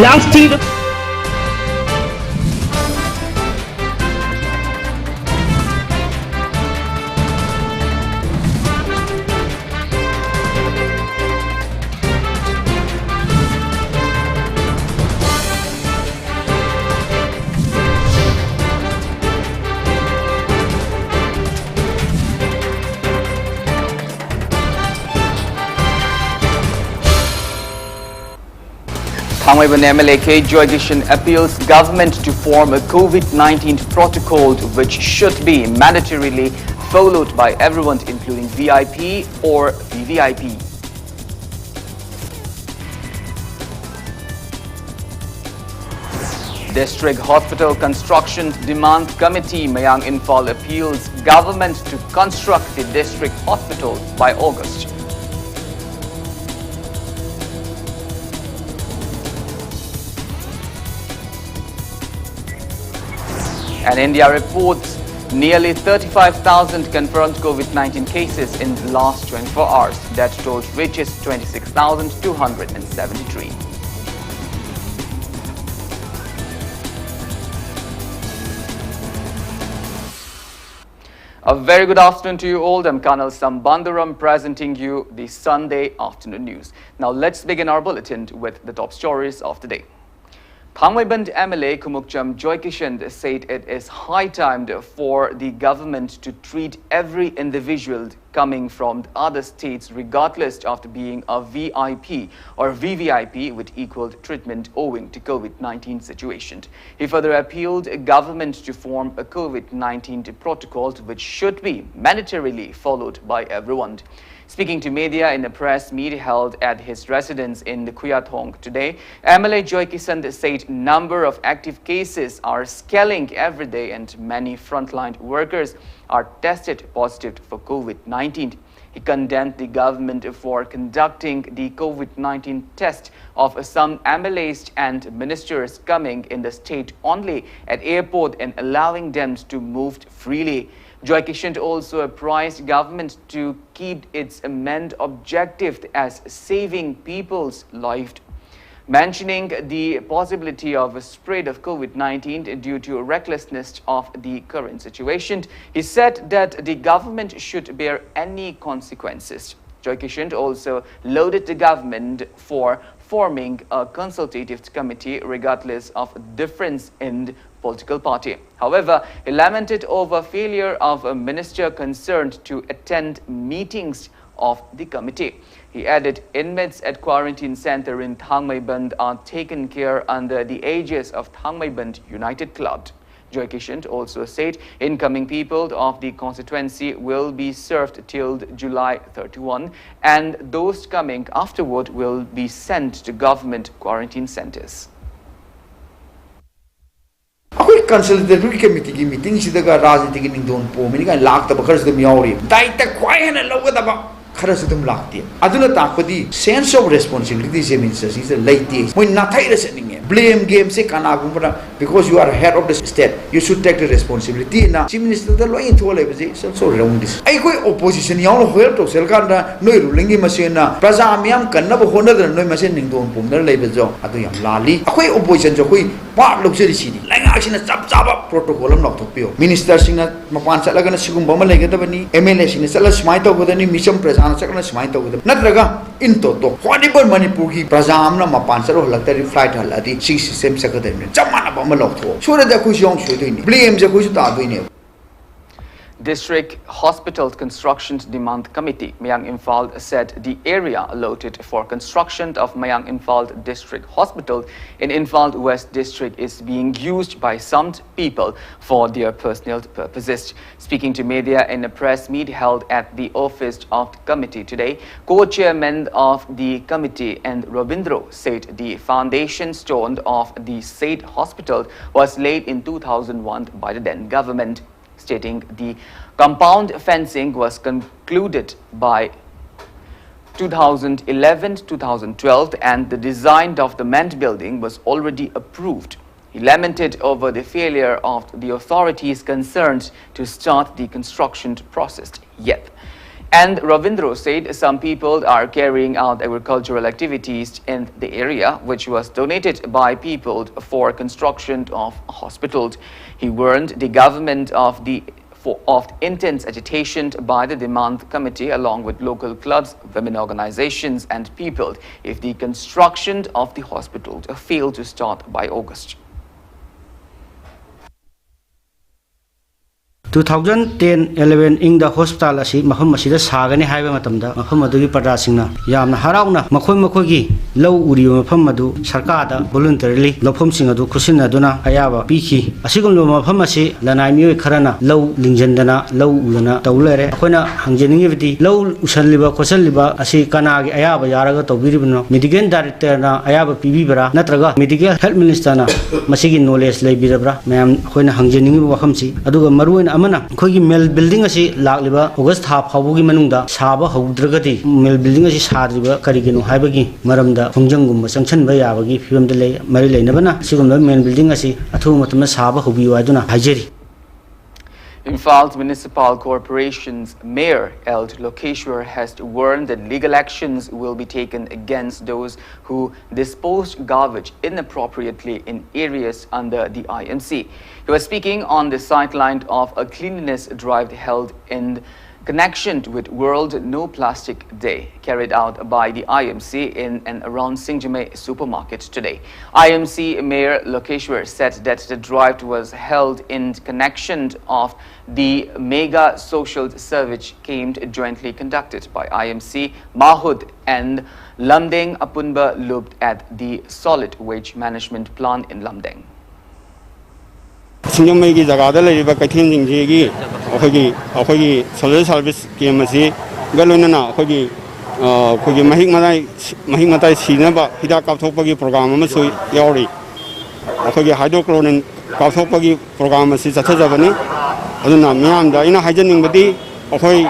lasting. However, MLA Joy Kishan appeals government to form a COVID-19 protocol which should be mandatorily followed by everyone including VIP or VVIP. District Hospital Construction Demand Committee Mayang Infal appeals government to construct the district hospital by August. And India reports nearly 35,000 confirmed COVID-19 cases in the last 24 hours. That total reaches 26,273. A very good afternoon to you all. I'm Kanel Shambanduram presenting you the Sunday afternoon news. Now let's begin our bulletin with the top stories of the day. Thangmaiband MLA Kumukcham Joy Kishan said it is high time for the government to treat every individual coming from other states regardless of being a VIP or VVIP with equal treatment owing to COVID-19 situation. He further appealed government to form a COVID-19 protocol which should be mandatorily followed by everyone. Speaking to media in a press meet held at his residence in the Kuyathong today, MLA Joy Kishan said number of active cases are scaling every day and many frontline workers are tested positive for COVID-19. He condemned the government for conducting the COVID-19 test of some MLAs and ministers coming in the state only at airport and allowing them to move freely. Joy Kishan also apprised government to keep its main objective as saving people's lives. Mentioning the possibility of a spread of COVID-19 due to recklessness of the current situation, he said that the government should bear any consequences. Joy Kishan also lauded the government for forming a consultative committee regardless of difference in political party. However, he lamented over failure of a minister concerned to attend meetings of the committee. He added inmates at quarantine center in Thangmaiband are taken care under the aegis of Thangmaiband United Club. Joy Kishan also said incoming people of the constituency will be served till July 31 and those coming afterward will be sent to government quarantine centers. अखोई consultative committee की meeting सिदगा राजनीति की निंदोन पोमिनी का लाख तब खरस दम यावरी दायित्व क्वाय है लौगदब खरस दम लाखती अदुना ताकपदी सेंस ऑफ रेस्पॉन्सिबिलिटी से मींस से लेती मोय नाथाई रसनिंगे blame game से कानागुमरा because you are head of the state you should take the responsibility ना चीफ मिनिस्टर द लोइन थोले बजे so wrong this आई कोई opposition याव हेल्प तो सरकार ना नोय रूलिंग की मशीन ना प्रजा म्याम कन्नब होनदर नोय मशीन निंदोन पोमदर लेबजो अदु याम लाली अखोई opposition जो कोई पार्ट लोकसरी सिनी लाइंगासिना चप चाप प्रोटोकॉल हम लौथोपियो मिनिस्टर सिंह मपान चलगना सिगुम बम लेगदबनी एमएलए सिंह चल स्माइ तौगदनी मिसम प्रजा चलगना स्माइ तौगद नत्रगा इन तो व्हाटएवर मणिपुर की प्रजा हमना मपान चलो हलक्तरी फ्लाइट हलदी सी सिस्टम सकदनी जमाना बम लौथो सोरदा खुशी यों सोदइनी ब्लेम जे खुशी तादइनी. District Hospital Construction Demand Committee, Mayang Infal, said the area allotted for construction of Mayang Infal District Hospital in Infal West District is being used by some people for their personal purposes. Speaking to media in a press meet held at the office of the committee today, co-chairman of the committee and Robindro said the foundation stone of the said hospital was laid in 2001 by the then government, stating the compound fencing was concluded by 2011-2012 and the design of the main building was already approved. He lamented over the failure of the authorities concerned to start the construction process. Yet, And Ravindro said some people are carrying out agricultural activities in the area, which was donated by people for construction of hospitals. He warned the government of intense agitation by the demand committee along with local clubs, women organizations and people if the construction of the hospital failed to start by August. 2010-11 ing the hospital asi maham masida sagani haiba matamda maham adugi parda singna yamna harauna makhoi gi low uri mafam adu sarkar da voluntarily lofam sing adu khusin aduna ayaba piki asigum lo mafam asi lanai mi kharana low lingjandana low ulana tawlere akoina hangjeningi bidi low usalliba khosalliba asi kana gi ayaba yaraga tawbiribno medical director na ayaba pibibra natraga medical health minister na masigi knowledge leibirabra mayam akoina hangjeningi wafamsi aduga maruina amana khoi mel building asi lagliba august half hawugi manungda saba hawdragadi mel building asi sadriba karigino haibagi maramda khongjangum changchanba yabagi filamda lei mari leinabana sigumda mel building asi athu matamna saba hawbiwa aduna hajeri. Imphal Municipal Corporation's Mayor L. Lokeshwar has warned that legal actions will be taken against those who disposed garbage inappropriately in areas under the IMC. He was speaking on the sideline of a cleanliness drive held in connection with World No Plastic Day carried out by the IMC in and around Singjame supermarket today. IMC Mayor Lokeshwar said that the drive was held in connection of the mega social service camp jointly conducted by IMC, Mahud and Lamdeng Apunba looked at the solid waste management plan in Lamdeng. Singjamegi jagada leriba kaithin jingji akhoi social service scheme asi galonana akhoi mahik matai sinaba hida kapthokpagi program ama su yauri akhoi hydrochlorine kapthokpagi program asi chathajabani aduna miyamda ina haijanningbadi akhoi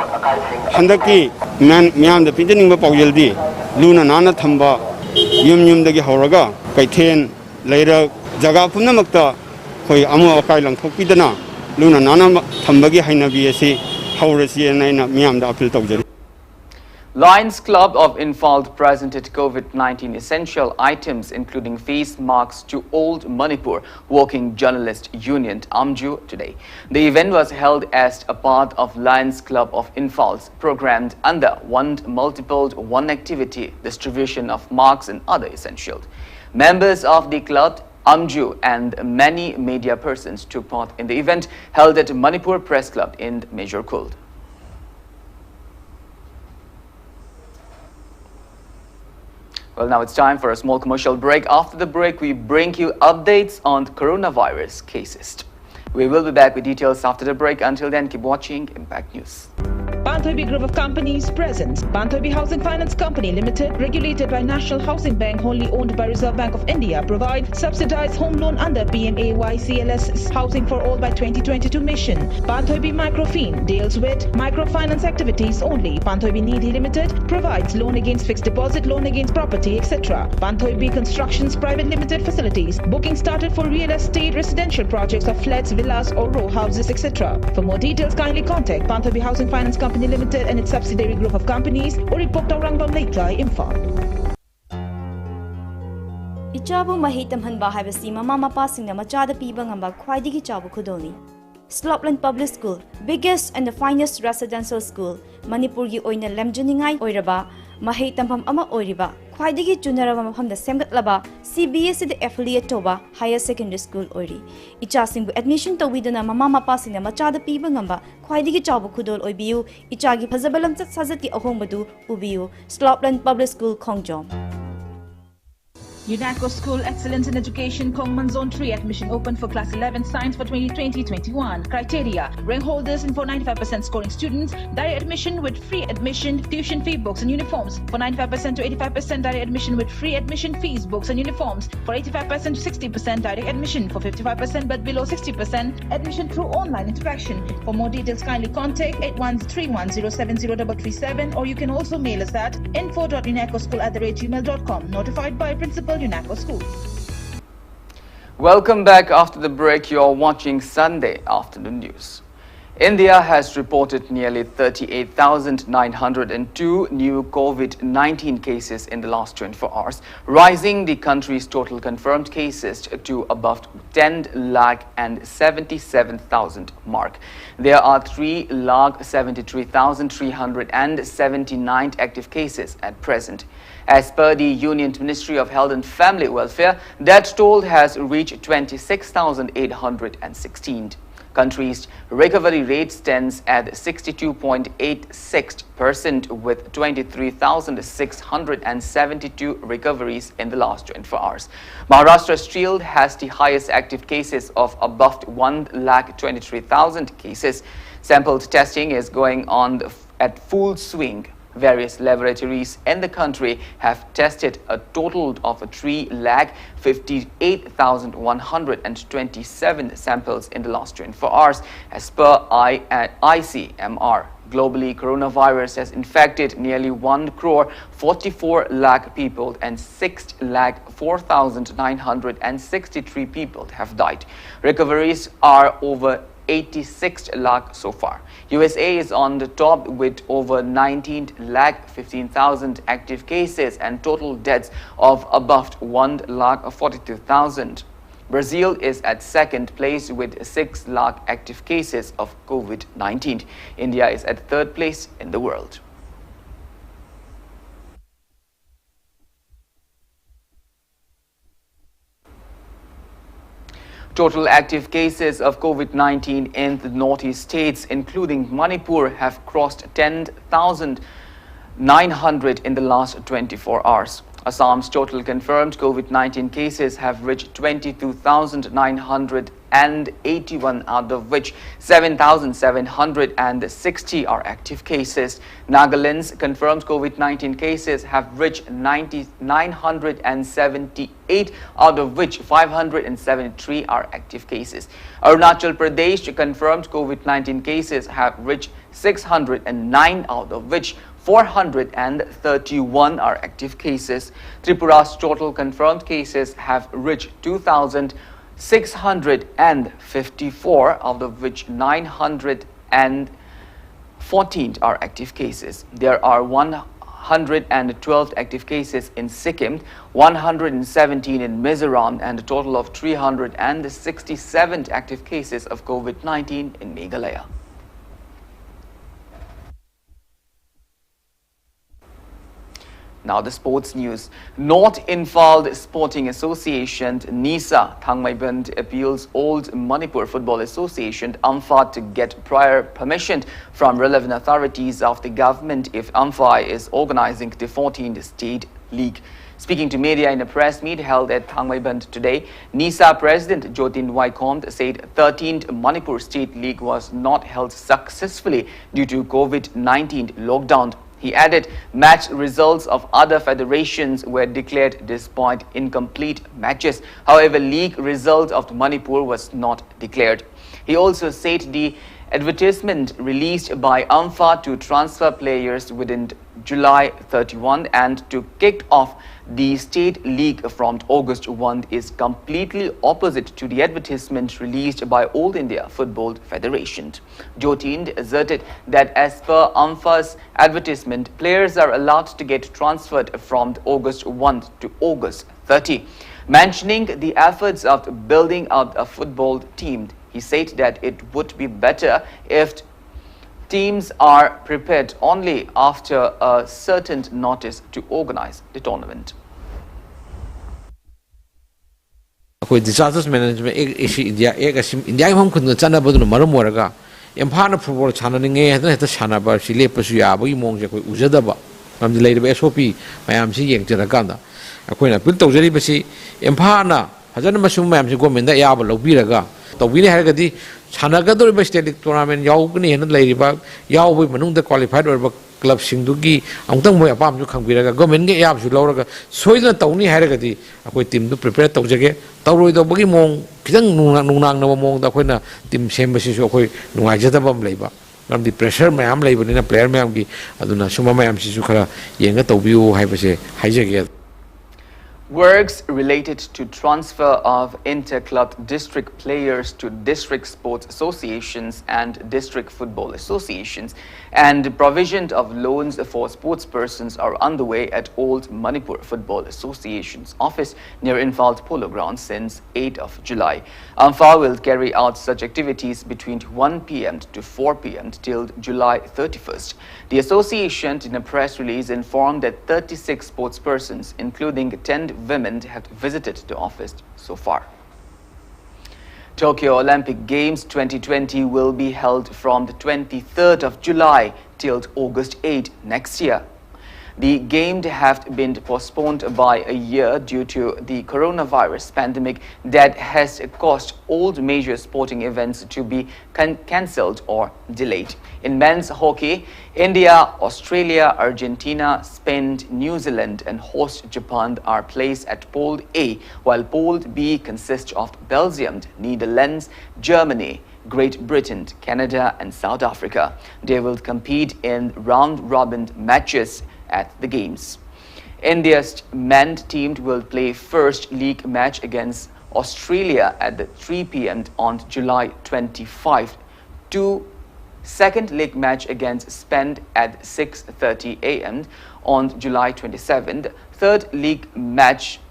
handaki miyamda pinjaningba pawjeldi luna nana thamba yumdagi hauraga kaithen leira jaga punamakta koi amu akai langthokpidana luna nana thambagi hainabi asi haurasi naina miyamda appeal tawjari. Lions Club of Imphal presented COVID-19 essential items including face masks to Old Manipur Working Journalist Union AMJU today. The event was held as a part of Lions Club of Imphal's programmed under One Multiple One Activity distribution of masks and other essentials. Members of the club AMJU and many media persons took part in the event held at Manipur Press Club in Major Kult. Well, now it's time for a small commercial break. After the break, we bring you updates on coronavirus cases. We will be back with details after the break. Until then, keep watching Impact News. Banthobi Group of Companies presents Banthobi Housing Finance Company Limited, regulated by National Housing Bank, wholly owned by Reserve Bank of India, provide subsidized home loan under PMAY-CLS Housing for All by 2022 mission. Banthobi Microfin deals with microfinance activities only. Banthobi Nidhi Limited provides loan against fixed deposit, loan against property, etc. Banthobi Constructions Private Limited facilities. Booking started for real estate residential projects of flats, villas or row houses, etc. For more details, kindly contact Banthobi Housing Finance Company Limited and its subsidiary group of companies or report Rangbam Leitlai, Imphal. Ichabu mahi tamhanba haibasi mama mapasingna machada piba ngamba khwaidigi chabu khudoni. Slopland Public School, biggest and the finest residential school, Manipur gi oina lemjaningai oiraba mahi tamham ama oiriba khwaidigi chunaraba mafamda semgatlaba CBSE the affiliate toba higher secondary school oiri. Ichasingbu admission tawidana mama mapasingna machada piba ngamba khwaidigi chabu khudol oibiu ichagi phazabalam chat sajati ahongbadu ubiu Slopland Public School Khongjom. UNACO School Excellence in Education, Kongman Zone 3 admission open for Class 11 Science for 2020-21. Criteria: rank holders and for 95% scoring students, direct admission with free admission, tuition fee, books and uniforms. For 95% to 85% direct admission with free admission fees, books and uniforms. For 85% to 60% direct admission. For 55% but below 60% admission through online interaction. For more details, kindly contact 8131070337 or you can also mail us at info.unacoschool@gmail.com. Notified by Principal UNACO School. Welcome back after the break. You're watching Sunday Afternoon News. India has reported nearly 38,902 new COVID-19 cases in the last 24 hours, rising the country's total confirmed cases to above 10,77,000 mark. There are 3,73,379 active cases at present. As per the Union Ministry of Health and Family Welfare, that toll has reached 26,816. Country's recovery rate stands at 62.86% with 23,672 recoveries in the last 24 hours. Maharashtra still has the highest active cases of above 1,23,000 cases. Sample testing is going on at full swing. Various laboratories in the country have tested a total of 3,58,127 samples in the last 24 hours, as per ICMR. Globally, coronavirus has infected nearly 1,44 lakh people and 6,04,963 people have died. Recoveries are over 86 lakh so far. USA is on the top with over 19 lakh 15,000 active cases and total deaths of above 1 lakh 42,000. Brazil is at second place with 6 lakh active cases of COVID-19. India is at third place in the world. Total active cases of COVID-19 in the northeast states, including Manipur, have crossed 10,900 in the last 24 hours. Assam's total confirmed COVID-19 cases have reached 22,981, out of which 7,760 are active cases. Nagaland's confirmed COVID-19 cases have reached 978, out of which 573 are active cases. Arunachal Pradesh confirmed COVID-19 cases have reached 609, out of which 431 are active cases. Tripura's total confirmed cases have reached 2,654, out of which 914 are active cases. There are 112 active cases in Sikkim, 117 in Mizoram, and a total of 367 active cases of COVID-19 in Meghalaya. Now the sports news. North Imphal Sporting Association, NISA, Thangmaiband appeals Old Manipur Football Association, AMFA, to get prior permission from relevant authorities of the government if AMFA is organizing the 14th State League. Speaking to media in a press meet held at Thangmaiband today, NISA President Jotin Waikomd said 13th Manipur State League was not held successfully due to COVID-19 lockdown. He added, match results of other federations were declared despite incomplete matches. However, league result of Manipur was not declared. He also said the advertisement released by AMFA to transfer players within July 31 and to kick off the state league from August 1 is completely opposite to the advertisement released by All India Football Federation. Jotin asserted that as per AMFA's advertisement, players are allowed to get transferred from August 1 to August 30. Mentioning the efforts of building out a football team, he said that it would be better if teams are prepared only after a certain notice to organize the tournament. Disaster management India India Maram Empana football channeling a Sanaba, she lepasia, Monja, Uzadaba, from the lady SOP, I am seeing Janaganda. Aquina Pilto Empana, Hazanamasum, Mam, go in the Yaba, Lobiraga. The winner had Chanagado state tournament, Yaugni and Ladybug, Yaw Manung the qualified or club Shindugi, Antong Apam to come with a government Yabs, Laura, Soil Tony Haragati, a team to prepare Tojage, Tauro the Bogimong, Kizang Nunang Namong, the Quena, Tim Chambers, Nuajatabam labor. From the pressure, my am labor in a player Mamgi, Aduna Suma Mam Shizukara, Yanga Tobu, Hypase, Hijagat. Works related to transfer of inter-club district players to district sports associations and district football associations and provision of loans for sportspersons are underway at Old Manipur Football Association's office near Infalt Polo Ground since 8th of July. AMFA will carry out such activities between 1 p.m. to 4 p.m. till July 31st. The association, in a press release, informed that 36 sportspersons, including 10 women, have visited the office so far. Tokyo Olympic Games 2020 will be held from the 23rd of July till August 8 next year. The games have been postponed by a year due to the coronavirus pandemic that has caused all major sporting events to be cancelled or delayed. In men's hockey, India, Australia, Argentina, Spain, New Zealand and host Japan are placed at Pool A, while Pool B consists of Belgium, Netherlands, Germany, Great Britain, Canada and South Africa. They will compete in round-robin matches at the games. India's men's team will play first league match against Australia at 3 p.m. on July 25. Second league match against Spain at 6:30 a.m. on July 27th. Third league match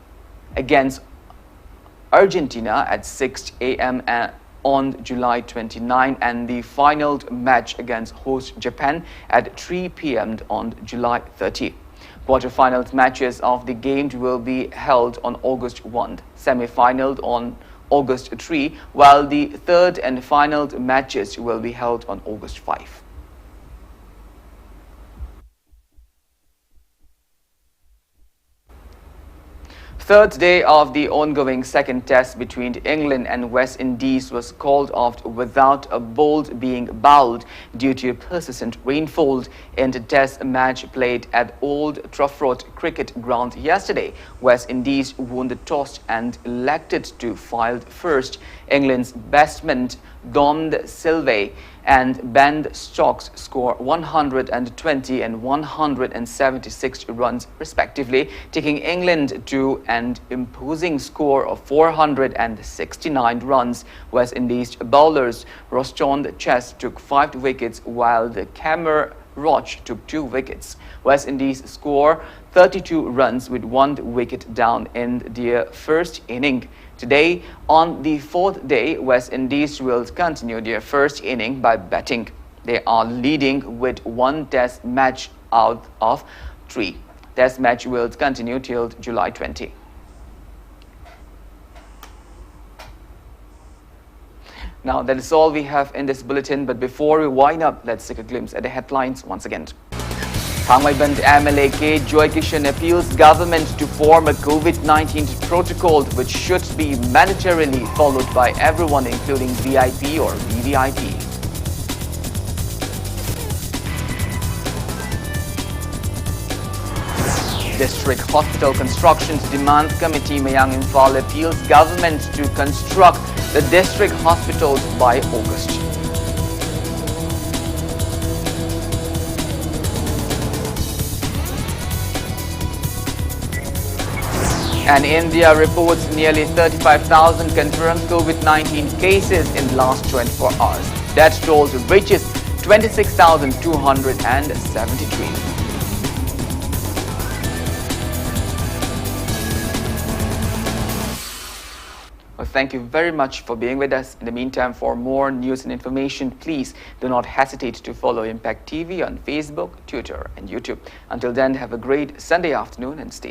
against Argentina at 6 a.m. on July 29, and the final match against host Japan at 3 p.m. on July 30. Quarterfinal matches of the game will be held on August 1, semi-final on August 3, while the third and final matches will be held on August 5. Third day of the ongoing second test between England and West Indies was called off without a ball being bowled due to persistent rainfall in the test match played at Old Trafford Cricket Ground yesterday. West Indies won the toss and elected to field first. England's batsmen Dom Silvey and Ben Stokes scored 120 and 176 runs respectively, taking England to an imposing score of 469 runs. West Indies bowlers Roston Chess took 5 wickets while the Cameron Roach took 2 wickets. West Indies scored 32 runs with 1 wicket down in their first inning. Today, on the 4th day, West Indies will continue their first inning by batting. They are leading with 1 test match out of 3. Test match will continue till July 20. Now, that is all we have in this bulletin, but before we wind up, let's take a glimpse at the headlines once again. Thangmaiband MLA Joy Kishan appeals government to form a COVID-19 protocol which should be mandatorily followed by everyone, including VIP or VVIP. District Hospital Constructions Demand Committee Mayang Imphal appeals government to construct the district hospitals by August. And India reports nearly 35,000 confirmed COVID-19 cases in the last 24 hours. That toll reaches 26,273. Well, thank you very much for being with us. In the meantime, for more news and information, please do not hesitate to follow Impact TV on Facebook, Twitter and YouTube. Until then, have a great Sunday afternoon and stay